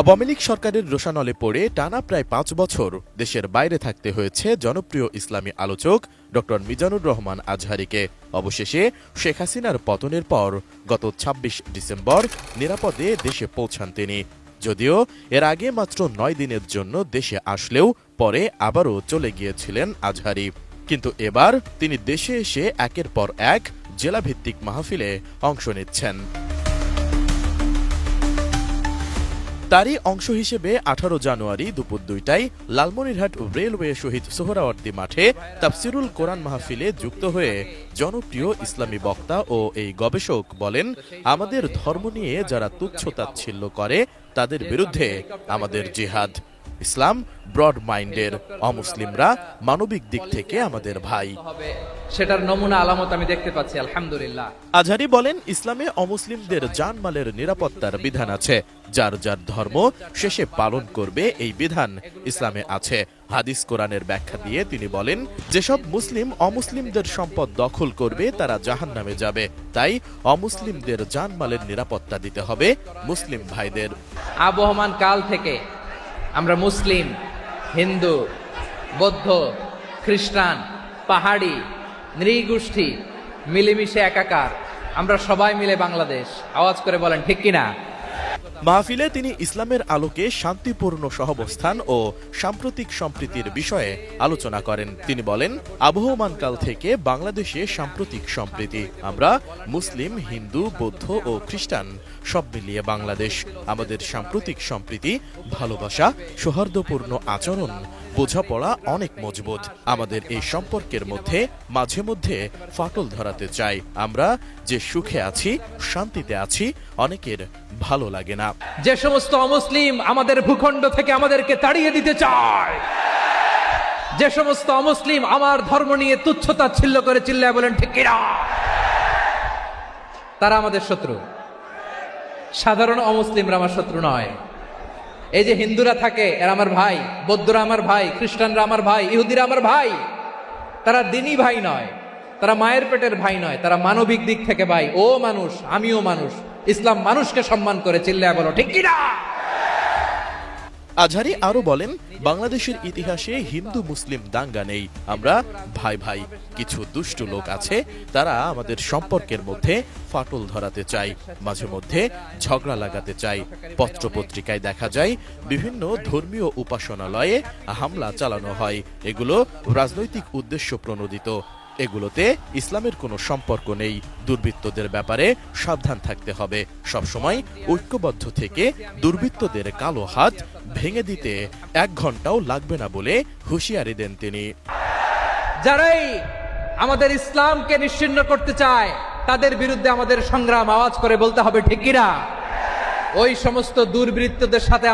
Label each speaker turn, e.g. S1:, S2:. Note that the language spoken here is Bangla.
S1: আওয়ামী লীগ সরকারের রোষানলে পড়ে টানা প্রায় ৫ বছর দেশের বাইরে থাকতে হয়েছে জনপ্রিয় ইসলামী আলোচক ড মিজানুর রহমান আজহারীকে। অবশেষে শেখ হাসিনার পতনের পর গত ২৬ ডিসেম্বর নিরাপদে দেশে পৌঁছান তিনি। যদিও এর আগে মাত্র ৯ দিনের জন্য দেশে আসলেও পরে আবারও চলে গিয়েছিলেন আজহারী। কিন্তু এবার তিনি দেশে এসে একের পর এক জেলাভিত্তিক মাহফিলে অংশ নিচ্ছেন। তারই অংশ হিসেবে ১৮ জানুয়ারি দুপুর ২টায় লালমনিরহাট রেলওয়ে শহীদ সোহরাওয়ার্দী মাঠে তাফসিরুল কোরআন মাহফিলে যুক্ত হয়ে জনপ্রিয় ইসলামী বক্তা ও এই গবেষক বলেন, আমাদের ধর্ম নিয়ে যারা তুচ্ছ-তাচ্ছিল্য করে তাদের বিরুদ্ধে আমাদের জিহাদ। ইসলাম ব্রড মাইন্ডের, অমুসলিমরা মানবিক দিক থেকে আমাদের ভাই।
S2: সেটার নমুনা আলামত আমি দেখতে পাচ্ছি, আলহামদুলিল্লাহ।
S1: আজহারী বলেন, ইসলামে অমুসলিমদের জানমালের নিরাপত্তার বিধান আছে। যার যার ধর্ম শেষে পালন করবে এই বিধান ইসলামে আছে। হাদিস কোরআনের ব্যাখ্যা দিয়ে তিনি বলেন, যেসব মুসলিম অমুসলিমদের সম্পদ দখল করবে তারা জাহান্নামে যাবে। তাই অমুসলিমদের জানমালের নিরাপত্তা দিতে হবে মুসলিম ভাইদের।
S2: আবহমান কাল থেকে আমরা মুসলিম, হিন্দু, বৌদ্ধ, খ্রিস্টান, পাহাড়ি, নৃগোষ্ঠী মিলেমিশে একাকার, আমরা সবাই মিলে বাংলাদেশ। আওয়াজ করে বলেন ঠিক কিনা?
S1: মাহফিলে তিনি ইসলামের আলোকে শান্তিপূর্ণ সহাবস্থান ও সাম্প্রতিক সম্প্রীতির বিষয়ে আলোচনা করেন। তিনি বলেন, আবহমানকাল থেকে বাংলাদেশে সাম্প্রতিক সম্প্রীতি। আমরা মুসলিম, হিন্দু, বৌদ্ধ ও খ্রিস্টান সব মিলিয়ে বাংলাদেশ। আমাদের সাম্প্রতিক সম্প্রীতি, ভালোবাসা, সৌহার্দ্যপূর্ণ আচরণ, বোঝাপড়া অনেক মজবুত। আমাদের এই সম্পর্কের মধ্যে মাঝে মধ্যে ফাটল ধরাতে চাই। আমরা যে সুখে আছি, শান্তিতে আছি, অনেকের ভালো লাগে না।
S2: যে সমস্ত অমুসলিম আমাদের ভূখণ্ড থেকে আমাদেরকে তাড়িয়ে দিতে চায়, যে সমস্ত অমুসলিম আমার ধর্ম নিয়ে তুচ্ছ-তাচ্ছিল্য করে চিল্লায় বলেন ঠিক কিনা, তারা আমাদের শত্রু। সাধারণ অমুসলিমরা আমার শত্রু নয়। এই যে হিন্দুরা থাকে এরা আমার ভাই, বৌদ্ধরা আমার ভাই, খ্রিস্টানরা আমার ভাই, ইহুদিরা আমার ভাই। তারা দিনই ভাই নয়, তারা মায়ের পেটের ভাই নয়, তারা মানবিক দিক থেকে ভাই। ও মানুষ, আমিও মানুষ। ইসলাম মানুষকে সম্মান করে, চিল্লায় বলো ঠিক কিনা।
S1: আজহারী আরো বলেন, বাংলাদেশের ইতিহাসে হিন্দু মুসলিম দাঙ্গা নেই। আমরা ভাই ভাই। কিছু দুষ্ট লোক আছে, তারা আমাদের সম্পর্কের মধ্যে ফাটল ধরাতে চায়, মাঝে মধ্যে ঝগড়া লাগাতে চায়। পত্রপত্রিকায় দেখা যায় বিভিন্ন ধর্মীয় উপাসনালয়ে হামলা চালানো হয়। এগুলো রাজনৈতিক উদ্দেশ্য প্রণোদিত। এগুলোতে ইসলামের কোনো সম্পর্ক নেই। দুর্বৃত্তদের ব্যাপারে সাবধান থাকতে হবে। সবসময় ঐক্যবদ্ধ থেকে দুর্বৃত্তদের কালো হাত ভেঙে দিতে ১ ঘন্টাও লাগবে না বলে হুঁশিয়ারি দেন তিনি।
S2: যারাই আমাদের ইসলামকে নিশ্চিহ্ন করতে চায় তাদের বিরুদ্ধে আমাদের সংগ্রাম। আওয়াজ করে বলতে হবে ঠিক কিনা। ওই সমস্ত দুর্বৃত্তদের সাথে